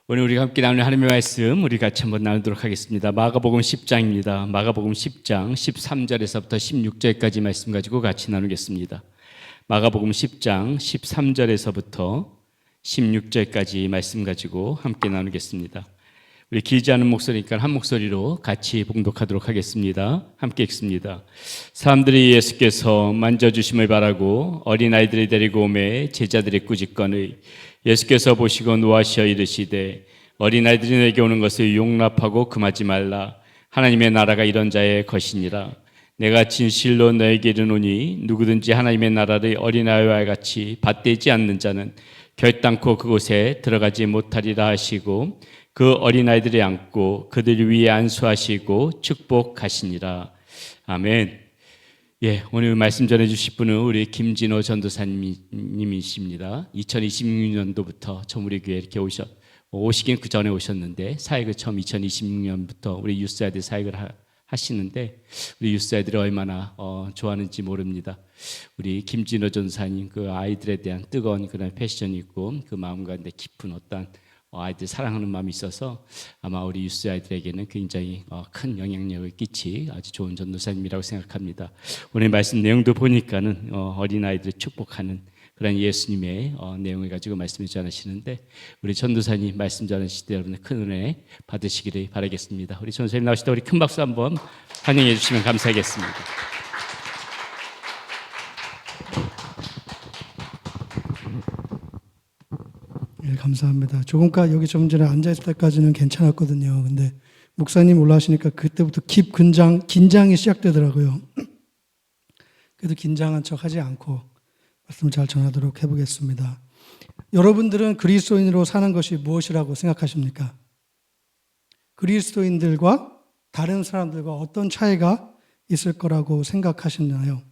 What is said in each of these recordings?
오늘 우리가 함께 나누는 하나님의 말씀 우리 같이 한번 나누도록 하겠습니다. 마가복음 10장입니다. 마가복음 10장 13절에서부터 16절까지 말씀 가지고 같이 나누겠습니다. 마가복음 10장 13절에서부터 16절까지 말씀 가지고 함께 나누겠습니다. 우리 길지 않은 목소리니까 한 목소리로 같이 봉독하도록 하겠습니다. 함께 읽습니다. 사람들이 예수께서 만져주심을 바라고 어린아이들이 데리고 오매 제자들이 꾸짖거늘 예수께서 보시고 노하시어 이르시되 어린아이들이 내게 오는 것을 용납하고 금하지 말라. 하나님의 나라가 이런 자의 것이니라. 내가 진실로 너에게 이르노니 누구든지 하나님의 나라를 어린아이와 같이 받들지 않는 자는 결단코 그곳에 들어가지 못하리라 하시고 그 어린아이들을 안고 그들 위에 안수하시고 축복하시니라. 아멘. 오늘 말씀 전해주실 분은 우리 김진호 전도사님이십니다. 2026년도부터 처음 우리 교회에 이렇게 오시긴 그 전에 오셨는데 사역을 처음 2026년부터 우리 유스아이들 사역을 하시는데 우리 유스아이들이 얼마나 좋아하는지 모릅니다. 우리 김진호 전도사님 그 아이들에 대한 뜨거운 그런 패션이 있고 그 마음 가운데 깊은 어떤 아이들 사랑하는 마음이 있어서 아마 우리 유스 아이들에게는 굉장히 큰 영향력을 끼치 아주 좋은 전도사님이라고 생각합니다. 오늘 말씀 내용도 보니까는 어린 아이들을 축복하는 그런 예수님의 내용을 가지고 말씀을 전하시는데 우리 전도사님 말씀 전하실 때 여러분의 큰 은혜 받으시기를 바라겠습니다. 우리 전도사님 나오실 때 우리 큰 박수 한번 환영해 주시면 감사하겠습니다. 감사합니다. 조금까지 여기 좀 전에 앉아있을 때까지는 괜찮았거든요. 근데 목사님 올라오시니까 그때부터 긴장이 시작되더라고요. 그래도 긴장한 척 하지 않고 말씀을 잘 전하도록 해보겠습니다. 여러분들은 그리스도인으로 사는 것이 무엇이라고 생각하십니까? 그리스도인들과 다른 사람들과 어떤 차이가 있을 거라고 생각하시나요?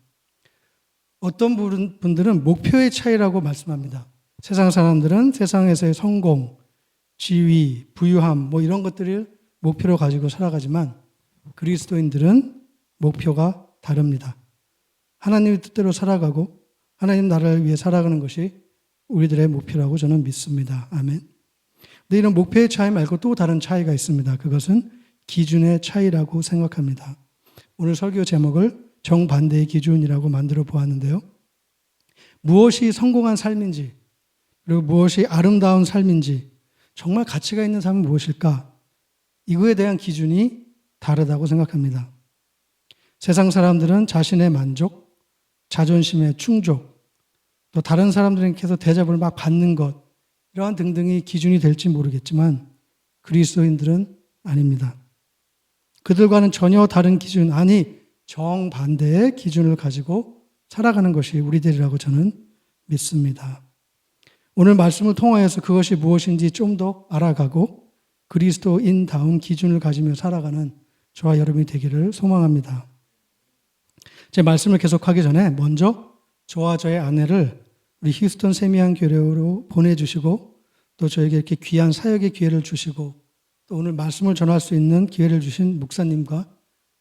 어떤 분들은 목표의 차이라고 말씀합니다. 세상 사람들은 세상에서의 성공, 지위, 부유함 이런 것들을 목표로 가지고 살아가지만 그리스도인들은 목표가 다릅니다. 하나님의 뜻대로 살아가고 하나님 나라를 위해 살아가는 것이 우리들의 목표라고 저는 믿습니다. 아멘. 근데 이런 목표의 차이 말고 또 다른 차이가 있습니다. 그것은 기준의 차이라고 생각합니다. 오늘 설교 제목을 정반대의 기준이라고 만들어 보았는데요. 무엇이 성공한 삶인지 그리고 무엇이 아름다운 삶인지 정말 가치가 있는 삶은 무엇일까? 이거에 대한 기준이 다르다고 생각합니다. 세상 사람들은 자신의 만족, 자존심의 충족, 또 다른 사람들에게서 대접을 막 받는 것 이러한 등등이 기준이 될지 모르겠지만 그리스도인들은 아닙니다. 그들과는 전혀 다른 기준, 아니 정반대의 기준을 가지고 살아가는 것이 우리들이라고 저는 믿습니다. 오늘 말씀을 통하여서 그것이 무엇인지 좀 더 알아가고 그리스도인다운 기준을 가지며 살아가는 저와 여러분이 되기를 소망합니다. 제 말씀을 계속하기 전에 먼저 저와 저의 아내를 우리 휴스턴 세미한 교회로 보내주시고 또 저에게 이렇게 귀한 사역의 기회를 주시고 또 오늘 말씀을 전할 수 있는 기회를 주신 목사님과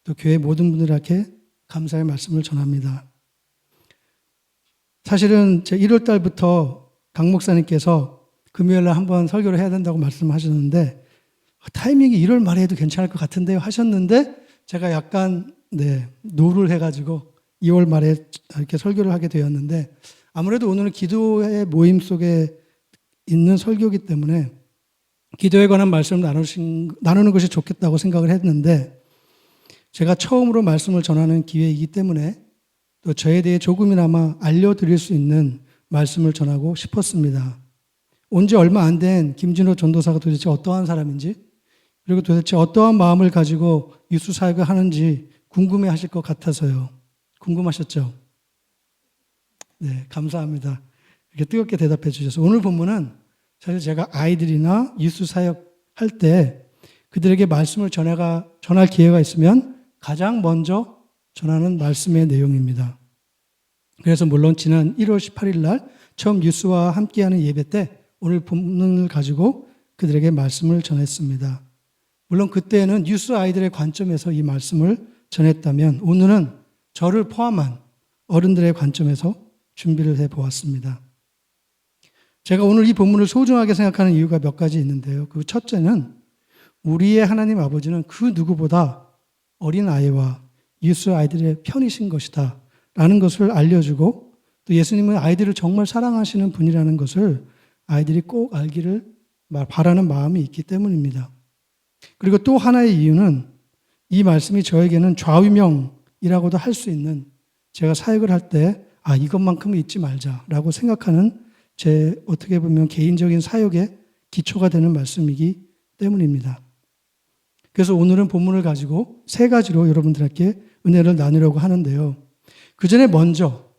또 교회 모든 분들에게 감사의 말씀을 전합니다. 사실은 제 1월 달부터 강 목사님께서 금요일날 한번 설교를 해야 된다고 말씀하셨는데 타이밍이 1월 말에 해도 괜찮을 것 같은데요 하셨는데 제가 약간 노를 해가지고 2월 말에 이렇게 설교를 하게 되었는데 아무래도 오늘은 기도의 모임 속에 있는 설교이기 때문에 기도에 관한 말씀을 나누는 것이 좋겠다고 생각을 했는데 제가 처음으로 말씀을 전하는 기회이기 때문에 또 저에 대해 조금이나마 알려드릴 수 있는 말씀을 전하고 싶었습니다. 온 지 얼마 안 된 김진호 전도사가 도대체 어떠한 사람인지 그리고 도대체 어떠한 마음을 가지고 유수 사역을 하는지 궁금해하실 것 같아서요. 궁금하셨죠? 네, 감사합니다. 이렇게 뜨겁게 대답해 주셔서 오늘 본문은 사실 제가 아이들이나 유수 사역 할 때 그들에게 말씀을 전할 기회가 있으면 가장 먼저 전하는 말씀의 내용입니다. 그래서 물론 지난 1월 18일 날 처음 유스와 함께하는 예배 때 오늘 본문을 가지고 그들에게 말씀을 전했습니다. 물론 그때는 유스 아이들의 관점에서 이 말씀을 전했다면 오늘은 저를 포함한 어른들의 관점에서 준비를 해보았습니다. 제가 오늘 이 본문을 소중하게 생각하는 이유가 몇 가지 있는데요. 그 첫째는 우리의 하나님 아버지는 그 누구보다 어린 아이와 유스 아이들의 편이신 것이다 라는 것을 알려주고, 또 예수님은 아이들을 정말 사랑하시는 분이라는 것을 아이들이 꼭 알기를 바라는 마음이 있기 때문입니다. 그리고 또 하나의 이유는 이 말씀이 저에게는 좌우명이라고도 할 수 있는, 제가 사역을 할 때 이것만큼은 잊지 말자라고 생각하는 제 어떻게 보면 개인적인 사역의 기초가 되는 말씀이기 때문입니다. 그래서 오늘은 본문을 가지고 세 가지로 여러분들에게 은혜를 나누려고 하는데요. 그 전에 먼저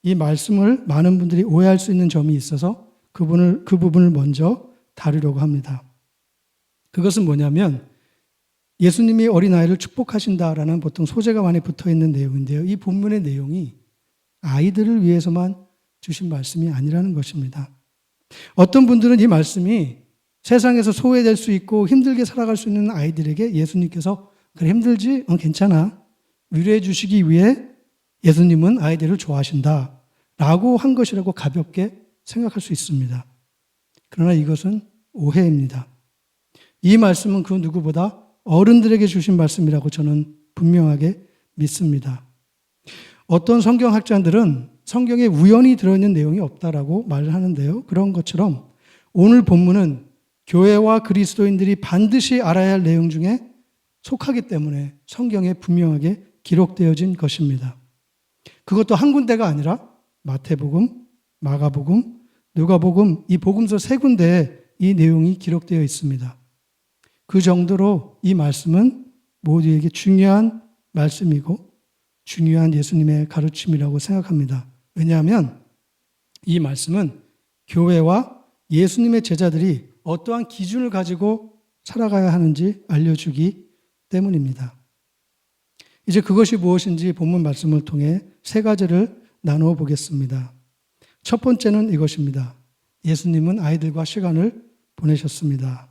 이 말씀을 많은 분들이 오해할 수 있는 점이 있어서 그 부분을 먼저 다루려고 합니다. 그것은 뭐냐면 예수님이 어린아이를 축복하신다라는 보통 소재가 많이 붙어있는 내용인데요. 이 본문의 내용이 아이들을 위해서만 주신 말씀이 아니라는 것입니다. 어떤 분들은 이 말씀이 세상에서 소외될 수 있고 힘들게 살아갈 수 있는 아이들에게 예수님께서 그래 힘들지? 괜찮아. 위로해 주시기 위해 예수님은 아이들을 좋아하신다 라고 한 것이라고 가볍게 생각할 수 있습니다. 그러나 이것은 오해입니다. 이 말씀은 그 누구보다 어른들에게 주신 말씀이라고 저는 분명하게 믿습니다. 어떤 성경학자들은 성경에 우연히 들어있는 내용이 없다라고 말을 하는데요. 그런 것처럼 오늘 본문은 교회와 그리스도인들이 반드시 알아야 할 내용 중에 속하기 때문에 성경에 분명하게 기록되어진 것입니다. 그것도 한 군데가 아니라 마태복음, 마가복음, 누가복음, 이 복음서 세 군데에 이 내용이 기록되어 있습니다. 그 정도로 이 말씀은 모두에게 중요한 말씀이고 중요한 예수님의 가르침이라고 생각합니다. 왜냐하면 이 말씀은 교회와 예수님의 제자들이 어떠한 기준을 가지고 살아가야 하는지 알려주기 때문입니다. 이제 그것이 무엇인지 본문 말씀을 통해 세 가지를 나누어 보겠습니다. 첫 번째는 이것입니다. 예수님은 아이들과 시간을 보내셨습니다.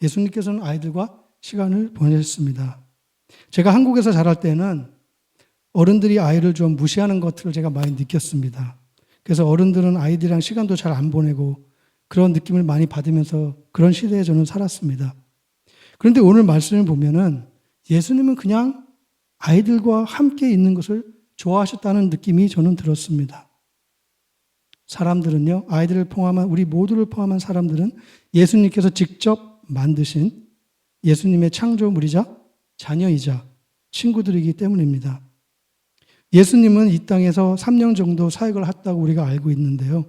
예수님께서는 아이들과 시간을 보내셨습니다. 제가 한국에서 자랄 때는 어른들이 아이를 좀 무시하는 것들을 제가 많이 느꼈습니다. 그래서 어른들은 아이들이랑 시간도 잘 안 보내고 그런 느낌을 많이 받으면서 그런 시대에 저는 살았습니다. 그런데 오늘 말씀을 보면은 예수님은 그냥 아이들과 함께 있는 것을 좋아하셨다는 느낌이 저는 들었습니다. 사람들은요, 아이들을 포함한 우리 모두를 포함한 사람들은 예수님께서 직접 만드신 예수님의 창조물이자 자녀이자 친구들이기 때문입니다. 예수님은 이 땅에서 3년 정도 사역을 했다고 우리가 알고 있는데요.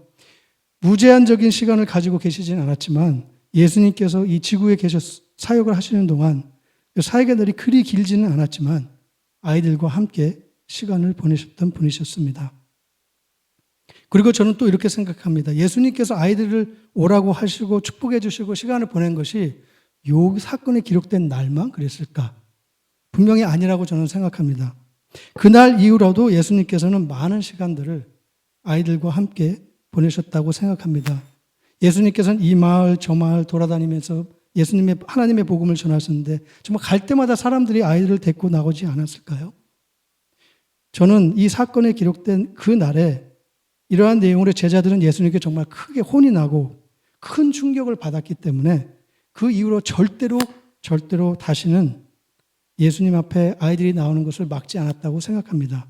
무제한적인 시간을 가지고 계시진 않았지만 예수님께서 이 지구에 사역을 하시는 동안 사역의 날이 그리 길지는 않았지만 아이들과 함께 시간을 보내셨던 분이셨습니다. 그리고 저는 또 이렇게 생각합니다. 예수님께서 아이들을 오라고 하시고 축복해 주시고 시간을 보낸 것이 요 사건에 기록된 날만 그랬을까? 분명히 아니라고 저는 생각합니다. 그날 이후로도 예수님께서는 많은 시간들을 아이들과 함께 보내셨다고 생각합니다. 예수님께서는 이 마을 저 마을 돌아다니면서 예수님의 하나님의 복음을 전하셨는데 정말 갈 때마다 사람들이 아이들을 데리고 나오지 않았을까요? 저는 이 사건에 기록된 그 날에 이러한 내용으로 제자들은 예수님께 정말 크게 혼이 나고 큰 충격을 받았기 때문에 그 이후로 절대로 다시는 예수님 앞에 아이들이 나오는 것을 막지 않았다고 생각합니다.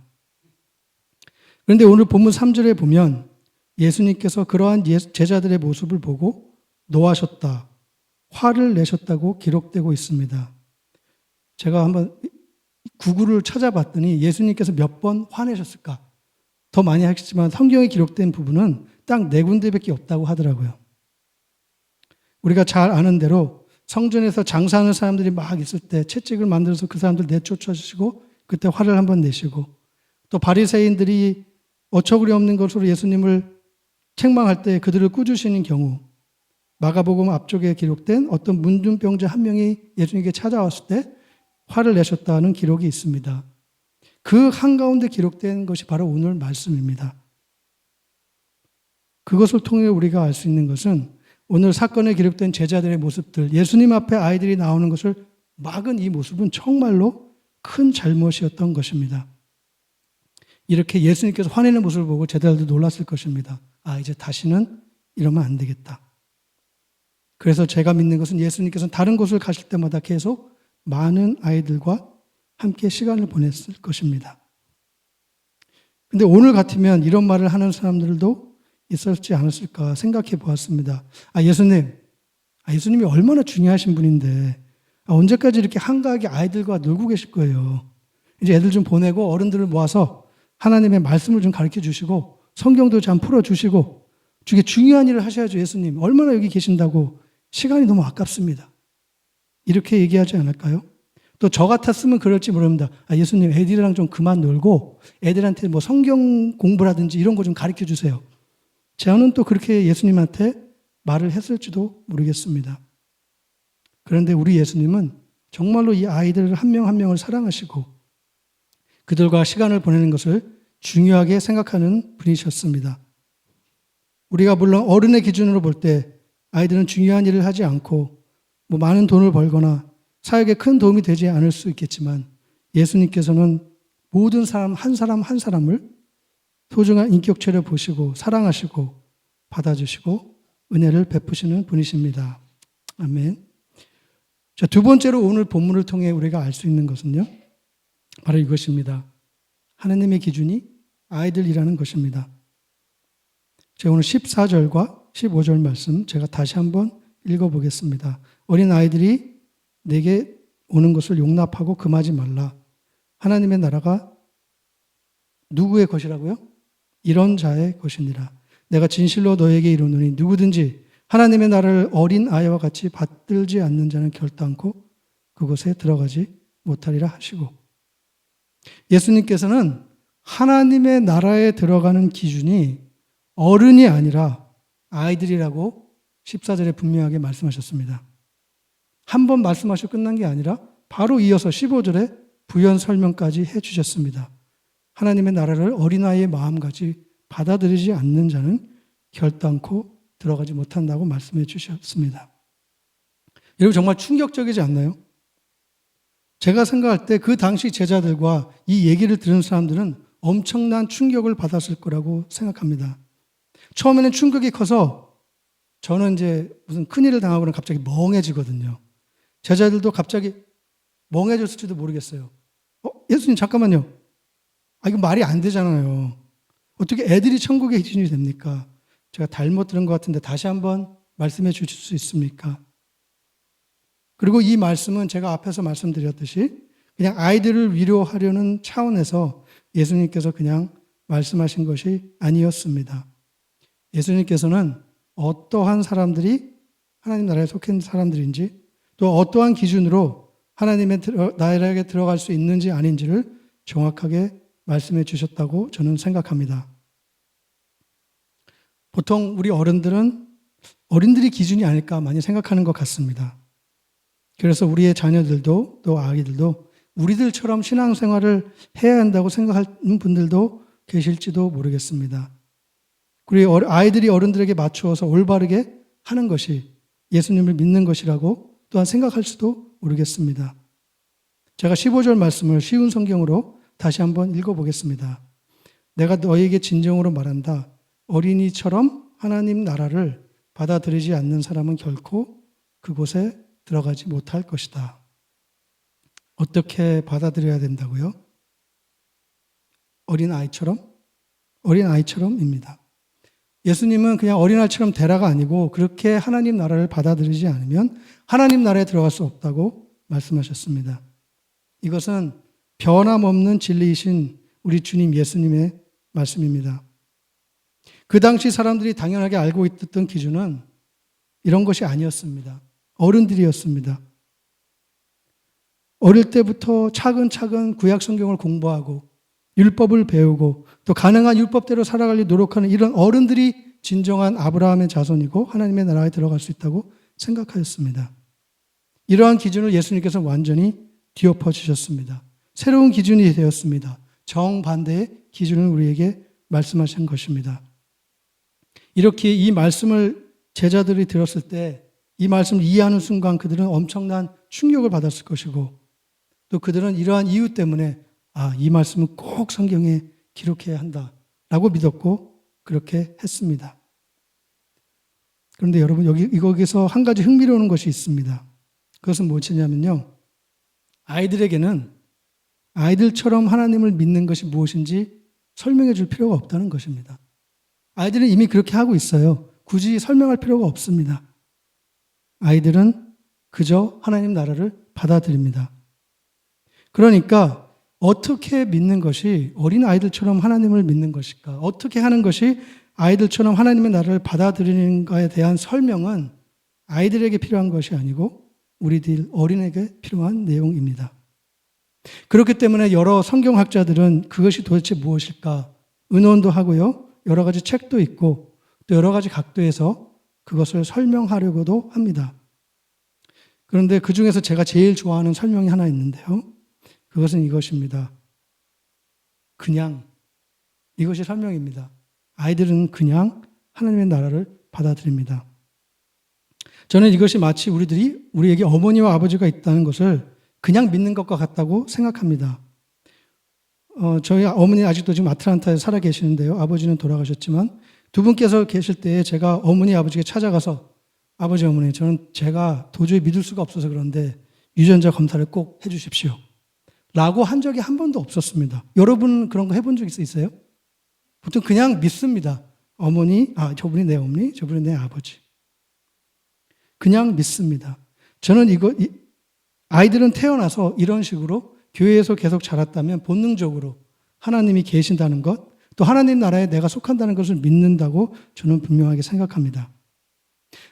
그런데 오늘 본문 3절에 보면 예수님께서 그러한 제자들의 모습을 보고 노하셨다, 화를 내셨다고 기록되고 있습니다. 제가 한번 구글을 찾아봤더니 예수님께서 몇 번 화내셨을까? 더 많이 하셨지만 성경에 기록된 부분은 딱 4군데밖에 없다고 하더라고요. 우리가 잘 아는 대로 성전에서 장사하는 사람들이 막 있을 때 채찍을 만들어서 그 사람들 내쫓아 주시고 그때 화를 한번 내시고, 또 바리새인들이 어처구니 없는 것으로 예수님을 책망할 때 그들을 꾸짖으시는 경우, 마가복음 앞쪽에 기록된 어떤 문둥병자 한 명이 예수님께 찾아왔을 때 화를 내셨다는 기록이 있습니다. 그 한가운데 기록된 것이 바로 오늘 말씀입니다. 그것을 통해 우리가 알 수 있는 것은 오늘 사건에 기록된 제자들의 모습들, 예수님 앞에 아이들이 나오는 것을 막은 이 모습은 정말로 큰 잘못이었던 것입니다. 이렇게 예수님께서 화내는 모습을 보고 제자들도 놀랐을 것입니다. 이제 다시는 이러면 안 되겠다. 그래서 제가 믿는 것은 예수님께서는 다른 곳을 가실 때마다 계속 많은 아이들과 함께 시간을 보냈을 것입니다. 근데 오늘 같으면 이런 말을 하는 사람들도 있었지 않았을까 생각해 보았습니다. 예수님이 얼마나 중요하신 분인데 언제까지 이렇게 한가하게 아이들과 놀고 계실 거예요. 이제 애들 좀 보내고 어른들을 모아서 하나님의 말씀을 좀 가르쳐 주시고 성경도 좀 풀어주시고 되게 중요한 일을 하셔야죠. 예수님 얼마나 여기 계신다고 시간이 너무 아깝습니다. 이렇게 얘기하지 않을까요? 또 저 같았으면 그럴지 모릅니다. 예수님 애들이랑 좀 그만 놀고 애들한테 뭐 성경 공부라든지 이런 거 좀 가르쳐 주세요. 저는 또 그렇게 예수님한테 말을 했을지도 모르겠습니다. 그런데 우리 예수님은 정말로 이 아이들 한 명 한 명을 사랑하시고 그들과 시간을 보내는 것을 중요하게 생각하는 분이셨습니다. 우리가 물론 어른의 기준으로 볼 때 아이들은 중요한 일을 하지 않고 뭐 많은 돈을 벌거나 사역에 큰 도움이 되지 않을 수 있겠지만 예수님께서는 모든 사람 한 사람을 소중한 인격체를 보시고 사랑하시고 받아주시고 은혜를 베푸시는 분이십니다. 아멘. 자, 두 번째로 오늘 본문을 통해 우리가 알 수 있는 것은요. 바로 이것입니다. 하나님의 기준이 아이들이라는 것입니다. 제가 오늘 14절과 15절 말씀 제가 다시 한번 읽어보겠습니다. 어린 아이들이 내게 오는 것을 용납하고 금하지 말라. 하나님의 나라가 누구의 것이라고요? 이런 자의 것이니라. 내가 진실로 너에게 이르노니 누구든지 하나님의 나라를 어린 아이와 같이 받들지 않는 자는 결단코 그곳에 들어가지 못하리라 하시고 예수님께서는 하나님의 나라에 들어가는 기준이 어른이 아니라 아이들이라고 14절에 분명하게 말씀하셨습니다. 한 번 말씀하시고 끝난 게 아니라 바로 이어서 15절에 부연 설명까지 해주셨습니다. 하나님의 나라를 어린아이의 마음같이 받아들이지 않는 자는 결단코 들어가지 못한다고 말씀해 주셨습니다. 여러분 정말 충격적이지 않나요? 제가 생각할 때 그 당시 제자들과 이 얘기를 들은 사람들은 엄청난 충격을 받았을 거라고 생각합니다. 처음에는 충격이 커서 저는 이제 무슨 큰일을 당하고는 갑자기 멍해지거든요. 제자들도 갑자기 멍해졌을지도 모르겠어요. 예수님 잠깐만요. 이거 말이 안 되잖아요. 어떻게 애들이 천국의 기준이 됩니까? 제가 잘못 들은 것 같은데 다시 한번 말씀해 주실 수 있습니까? 그리고 이 말씀은 제가 앞에서 말씀드렸듯이 그냥 아이들을 위로하려는 차원에서 예수님께서 그냥 말씀하신 것이 아니었습니다. 예수님께서는 어떠한 사람들이 하나님 나라에 속한 사람들인지 또 어떠한 기준으로 하나님의 나라에 들어갈 수 있는지 아닌지를 정확하게 말씀해 주셨다고 저는 생각합니다. 보통 우리 어른들이 기준이 아닐까 많이 생각하는 것 같습니다. 그래서 우리의 자녀들도 또 아이들도 우리들처럼 신앙생활을 해야 한다고 생각하는 분들도 계실지도 모르겠습니다. 그리고 아이들이 어른들에게 맞추어서 올바르게 하는 것이 예수님을 믿는 것이라고 또한 생각할 수도 모르겠습니다. 제가 15절 말씀을 쉬운 성경으로 다시 한번 읽어보겠습니다. 내가 너에게 진정으로 말한다. 어린이처럼 하나님 나라를 받아들이지 않는 사람은 결코 그곳에 들어가지 못할 것이다. 어떻게 받아들여야 된다고요? 어린아이처럼? 어린아이처럼입니다. 예수님은 그냥 어린아이처럼 되라가 아니고 그렇게 하나님 나라를 받아들이지 않으면 하나님 나라에 들어갈 수 없다고 말씀하셨습니다. 이것은 변함없는 진리이신 우리 주님 예수님의 말씀입니다. 그 당시 사람들이 당연하게 알고 있었던 기준은 이런 것이 아니었습니다. 어른들이었습니다. 어릴 때부터 차근차근 구약 성경을 공부하고 율법을 배우고 또 가능한 율법대로 살아가려 노력하는 이런 어른들이 진정한 아브라함의 자손이고 하나님의 나라에 들어갈 수 있다고 생각하였습니다. 이러한 기준을 예수님께서 완전히 뒤엎어 주셨습니다. 새로운 기준이 되었습니다. 정반대의 기준을 우리에게 말씀하신 것입니다. 이렇게 이 말씀을 제자들이 들었을 때 이 말씀을 이해하는 순간 그들은 엄청난 충격을 받았을 것이고 또 그들은 이러한 이유 때문에 이 말씀은 꼭 성경에 기록해야 한다라고 믿었고 그렇게 했습니다. 그런데 여러분 거기서 한 가지 흥미로운 것이 있습니다. 그것은 무엇이냐면요. 아이들에게는 아이들처럼 하나님을 믿는 것이 무엇인지 설명해 줄 필요가 없다는 것입니다. 아이들은 이미 그렇게 하고 있어요. 굳이 설명할 필요가 없습니다. 아이들은 그저 하나님 나라를 받아들입니다. 그러니까 어떻게 믿는 것이 어린 아이들처럼 하나님을 믿는 것일까? 어떻게 하는 것이 아이들처럼 하나님의 나라를 받아들이는가에 대한 설명은 아이들에게 필요한 것이 아니고 우리들 어린에게 필요한 내용입니다. 그렇기 때문에 여러 성경학자들은 그것이 도대체 무엇일까 의논도 하고요. 여러 가지 책도 있고 또 여러 가지 각도에서 그것을 설명하려고도 합니다. 그런데 그 중에서 제가 제일 좋아하는 설명이 하나 있는데요. 그것은 이것입니다. 그냥 이것이 설명입니다. 아이들은 그냥 하나님의 나라를 받아들입니다. 저는 이것이 마치 우리에게 어머니와 아버지가 있다는 것을 그냥 믿는 것과 같다고 생각합니다. 저희 어머니 아직도 지금 아틀란타에 살아 계시는데요. 아버지는 돌아가셨지만 두 분께서 계실 때 제가 어머니 아버지께 찾아가서 아버지 어머니 저는 제가 도저히 믿을 수가 없어서 그런데 유전자 검사를 꼭 해주십시오. 라고 한 적이 한 번도 없었습니다. 여러분 그런 거 해본 적 있어요? 보통 그냥 믿습니다. 어머니, 저분이 내 어머니, 저분이 내 아버지. 그냥 믿습니다. 저는 아이들은 태어나서 이런 식으로 교회에서 계속 자랐다면 본능적으로 하나님이 계신다는 것, 또 하나님 나라에 내가 속한다는 것을 믿는다고 저는 분명하게 생각합니다.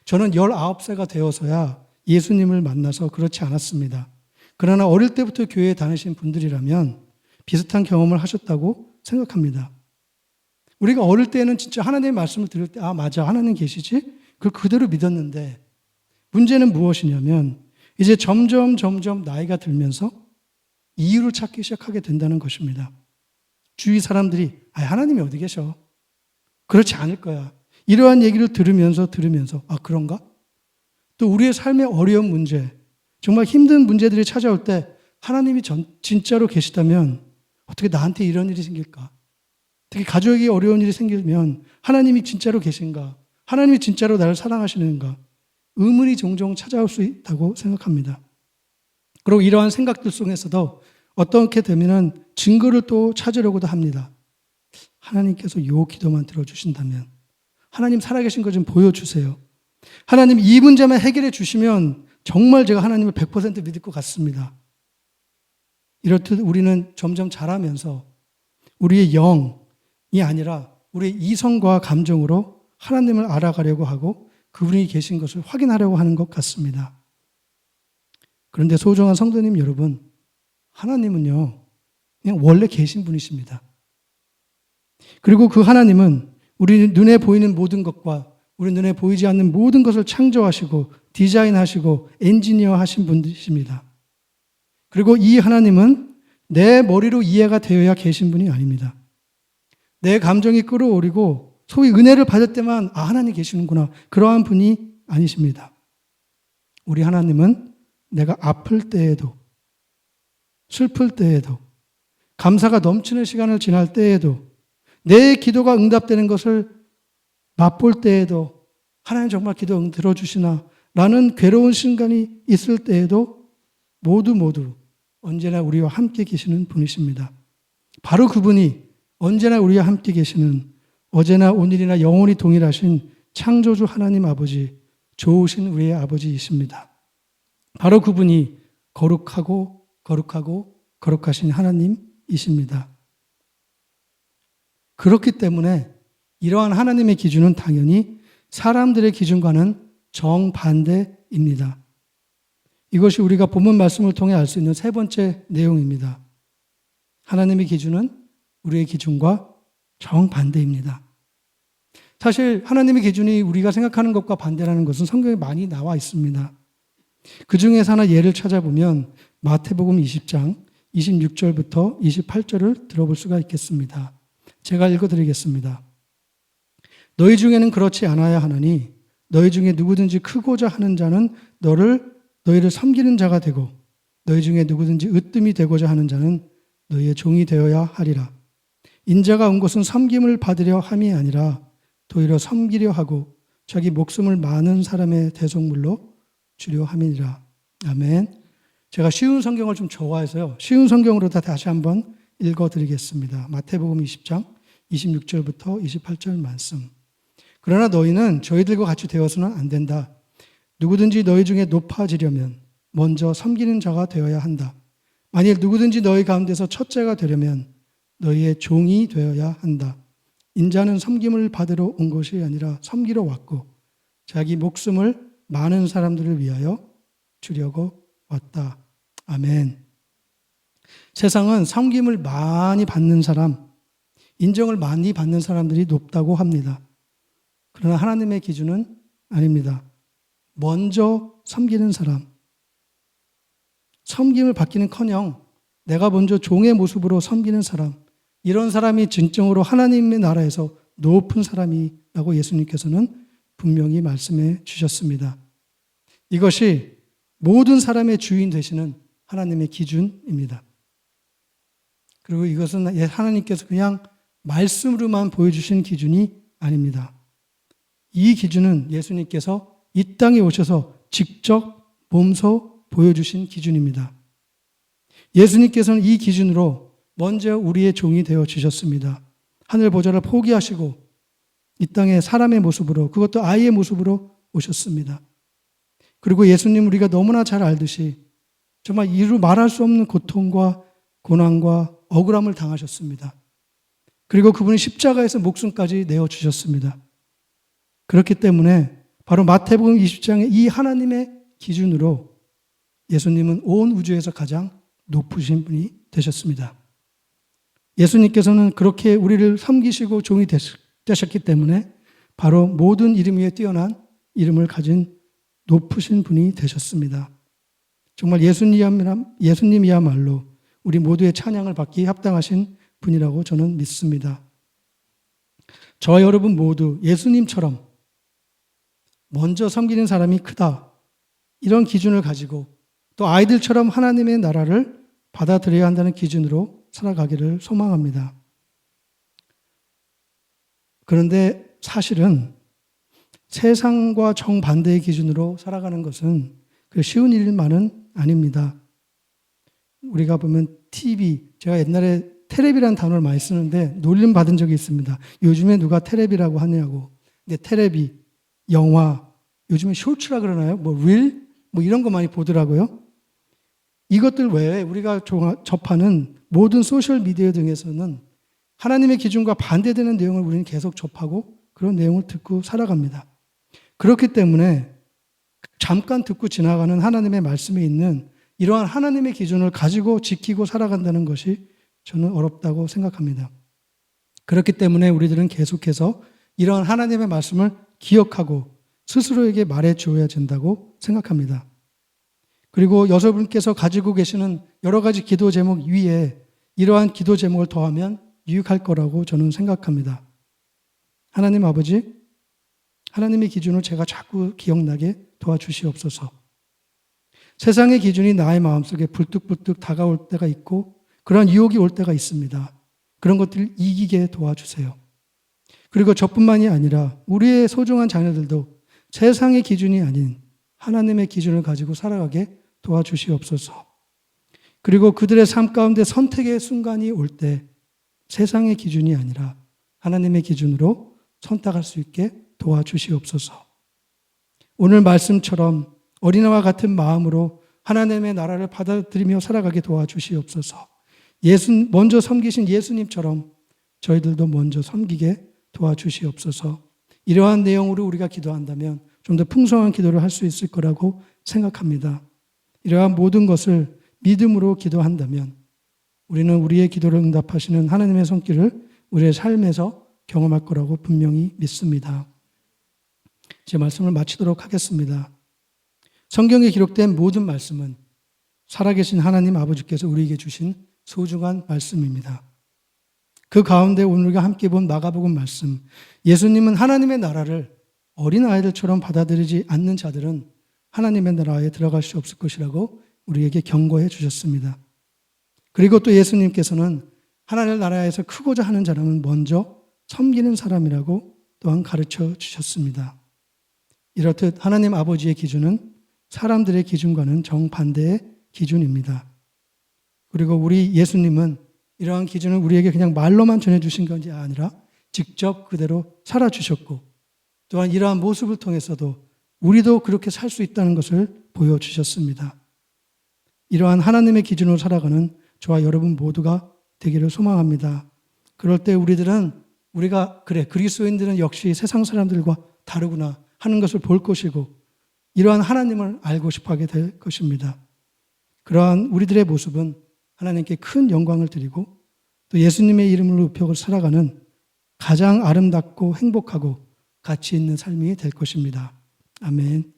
저는 19세가 되어서야 예수님을 만나서 그렇지 않았습니다. 그러나 어릴 때부터 교회에 다니신 분들이라면 비슷한 경험을 하셨다고 생각합니다. 우리가 어릴 때는 진짜 하나님의 말씀을 들을 때 맞아 하나님 계시지? 그걸 그대로 믿었는데 문제는 무엇이냐면 이제 점점 나이가 들면서 이유를 찾기 시작하게 된다는 것입니다. 주위 사람들이 하나님이 어디 계셔? 그렇지 않을 거야. 이러한 얘기를 들으면서 그런가? 또 우리의 삶의 어려운 문제, 정말 힘든 문제들이 찾아올 때 하나님이 진짜로 계시다면 어떻게 나한테 이런 일이 생길까? 특히 가족에게 어려운 일이 생기면 하나님이 진짜로 계신가? 하나님이 진짜로 나를 사랑하시는가? 의문이 종종 찾아올 수 있다고 생각합니다. 그리고 이러한 생각들 속에서도 어떻게 되면은 증거를 또 찾으려고도 합니다. 하나님께서 요 기도만 들어주신다면 하나님 살아계신 거 좀 보여주세요. 하나님 이 문제만 해결해 주시면 정말 제가 하나님을 100% 믿을 것 같습니다. 이렇듯 우리는 점점 자라면서 우리의 영이 아니라 우리의 이성과 감정으로 하나님을 알아가려고 하고 그분이 계신 것을 확인하려고 하는 것 같습니다. 그런데 소중한 성도님 여러분, 하나님은요, 그냥 원래 계신 분이십니다. 그리고 그 하나님은 우리 눈에 보이는 모든 것과 우리 눈에 보이지 않는 모든 것을 창조하시고 디자인하시고 엔지니어 하신 분이십니다. 그리고 이 하나님은 내 머리로 이해가 되어야 계신 분이 아닙니다. 내 감정이 끌어오르고 소위 은혜를 받을 때만 하나님 계시는구나. 그러한 분이 아니십니다. 우리 하나님은 내가 아플 때에도 슬플 때에도 감사가 넘치는 시간을 지날 때에도 내 기도가 응답되는 것을 맛볼 때에도 하나님 정말 기도 들어주시나 라는 괴로운 순간이 있을 때에도 모두 언제나 우리와 함께 계시는 분이십니다. 바로 그분이 언제나 우리와 함께 계시는 어제나 오늘이나 영원히 동일하신 창조주 하나님 아버지, 좋으신 우리의 아버지이십니다. 바로 그분이 거룩하신 하나님이십니다. 그렇기 때문에 이러한 하나님의 기준은 당연히 사람들의 기준과는 정반대입니다. 이것이 우리가 본문 말씀을 통해 알 수 있는 세 번째 내용입니다. 하나님의 기준은 우리의 기준과 정반대입니다. 사실 하나님의 기준이 우리가 생각하는 것과 반대라는 것은 성경에 많이 나와 있습니다. 그 중에서 하나 예를 찾아보면 마태복음 20장 26절부터 28절을 들어볼 수가 있겠습니다. 제가 읽어드리겠습니다. 너희 중에는 그렇지 않아야 하나니 너희 중에 누구든지 크고자 하는 자는 너희를 섬기는 자가 되고 너희 중에 누구든지 으뜸이 되고자 하는 자는 너희의 종이 되어야 하리라. 인자가 온 것은 섬김을 받으려 함이 아니라 도리어 섬기려 하고 자기 목숨을 많은 사람의 대속물로 주려 함이니라. 아멘. 제가 쉬운 성경을 좀 좋아해서요. 쉬운 성경으로 다시 한번 읽어드리겠습니다. 마태복음 20장 26절부터 28절 말씀. 그러나 너희는 저희들과 같이 되어서는 안 된다. 누구든지 너희 중에 높아지려면 먼저 섬기는 자가 되어야 한다. 만일 누구든지 너희 가운데서 첫째가 되려면 너희의 종이 되어야 한다. 인자는 섬김을 받으러 온 것이 아니라 섬기러 왔고 자기 목숨을 많은 사람들을 위하여 주려고 왔다. 아멘. 세상은 섬김을 많이 받는 사람, 인정을 많이 받는 사람들이 높다고 합니다. 그러나 하나님의 기준은 아닙니다. 먼저 섬기는 사람, 섬김을 받기는커녕 내가 먼저 종의 모습으로 섬기는 사람, 이런 사람이 진정으로 하나님의 나라에서 높은 사람이라고 예수님께서는 분명히 말씀해 주셨습니다. 이것이 모든 사람의 주인 되시는 하나님의 기준입니다. 그리고 이것은 하나님께서 그냥 말씀으로만 보여주신 기준이 아닙니다. 이 기준은 예수님께서 이 땅에 오셔서 직접 몸소 보여주신 기준입니다. 예수님께서는 이 기준으로 먼저 우리의 종이 되어 주셨습니다. 하늘 보좌를 포기하시고 이 땅에 사람의 모습으로, 그것도 아이의 모습으로 오셨습니다. 그리고 예수님 우리가 너무나 잘 알듯이 정말 이루 말할 수 없는 고통과 고난과 억울함을 당하셨습니다. 그리고 그분이 십자가에서 목숨까지 내어주셨습니다. 그렇기 때문에 바로 마태복음 20장의 이 하나님의 기준으로 예수님은 온 우주에서 가장 높으신 분이 되셨습니다. 예수님께서는 그렇게 우리를 섬기시고 종이 되셨기 때문에 바로 모든 이름 위에 뛰어난 이름을 가진 높으신 분이 되셨습니다. 정말 예수님이야말로 우리 모두의 찬양을 받기 합당하신 분이라고 저는 믿습니다. 저와 여러분 모두 예수님처럼 먼저 섬기는 사람이 크다, 이런 기준을 가지고 또 아이들처럼 하나님의 나라를 받아들여야 한다는 기준으로 살아가기를 소망합니다. 그런데 사실은 세상과 정반대의 기준으로 살아가는 것은 그 쉬운 일만은 아닙니다. 우리가 보면 TV, 제가 옛날에 테레비라는 단어를 많이 쓰는데 놀림 받은 적이 있습니다. 요즘에 누가 테레비라고 하냐고. 근데 테레비, 영화, 요즘에 쇼츠라 그러나요? 릴? 이런 거 많이 보더라고요. 이것들 외에 우리가 접하는 모든 소셜미디어 등에서는 하나님의 기준과 반대되는 내용을 우리는 계속 접하고 그런 내용을 듣고 살아갑니다. 그렇기 때문에 잠깐 듣고 지나가는 하나님의 말씀에 있는 이러한 하나님의 기준을 가지고 지키고 살아간다는 것이 저는 어렵다고 생각합니다. 그렇기 때문에 우리들은 계속해서 이러한 하나님의 말씀을 기억하고 스스로에게 말해 주어야 된다고 생각합니다. 그리고 여러분께서 가지고 계시는 여러 가지 기도 제목 위에 이러한 기도 제목을 더하면 유익할 거라고 저는 생각합니다. 하나님 아버지, 하나님의 기준을 제가 자꾸 기억나게 도와주시옵소서. 세상의 기준이 나의 마음속에 불뚝불뚝 다가올 때가 있고 그런 유혹이 올 때가 있습니다. 그런 것들을 이기게 도와주세요. 그리고 저뿐만이 아니라 우리의 소중한 자녀들도 세상의 기준이 아닌 하나님의 기준을 가지고 살아가게 도와주시옵소서. 그리고 그들의 삶 가운데 선택의 순간이 올 때 세상의 기준이 아니라 하나님의 기준으로 선택할 수 있게 도와주시옵소서. 오늘 말씀처럼 어린아이와 같은 마음으로 하나님의 나라를 받아들이며 살아가게 도와주시옵소서. 먼저 섬기신 예수님처럼 저희들도 먼저 섬기게 도와주시옵소서. 이러한 내용으로 우리가 기도한다면 좀 더 풍성한 기도를 할 수 있을 거라고 생각합니다. 이러한 모든 것을 믿음으로 기도한다면 우리는 우리의 기도를 응답하시는 하나님의 손길을 우리의 삶에서 경험할 거라고 분명히 믿습니다. 제 말씀을 마치도록 하겠습니다. 성경에 기록된 모든 말씀은 살아계신 하나님 아버지께서 우리에게 주신 소중한 말씀입니다. 그 가운데 오늘 우리가 함께 본 마가복음 말씀, 예수님은 하나님의 나라를 어린아이들처럼 받아들이지 않는 자들은 하나님의 나라에 들어갈 수 없을 것이라고 우리에게 경고해 주셨습니다. 그리고 또 예수님께서는 하나님의 나라에서 크고자 하는 사람은 먼저 섬기는 사람이라고 또한 가르쳐 주셨습니다. 이렇듯 하나님 아버지의 기준은 사람들의 기준과는 정반대의 기준입니다. 그리고 우리 예수님은 이러한 기준을 우리에게 그냥 말로만 전해주신 것이 아니라 직접 그대로 살아주셨고 또한 이러한 모습을 통해서도 우리도 그렇게 살 수 있다는 것을 보여주셨습니다. 이러한 하나님의 기준으로 살아가는 저와 여러분 모두가 되기를 소망합니다. 그럴 때 우리가 그리스도인들은 역시 세상 사람들과 다르구나 하는 것을 볼 것이고 이러한 하나님을 알고 싶어하게 될 것입니다. 그러한 우리들의 모습은 하나님께 큰 영광을 드리고 또 예수님의 이름을 높여 살아가는 가장 아름답고 행복하고 가치 있는 삶이 될 것입니다. 아멘.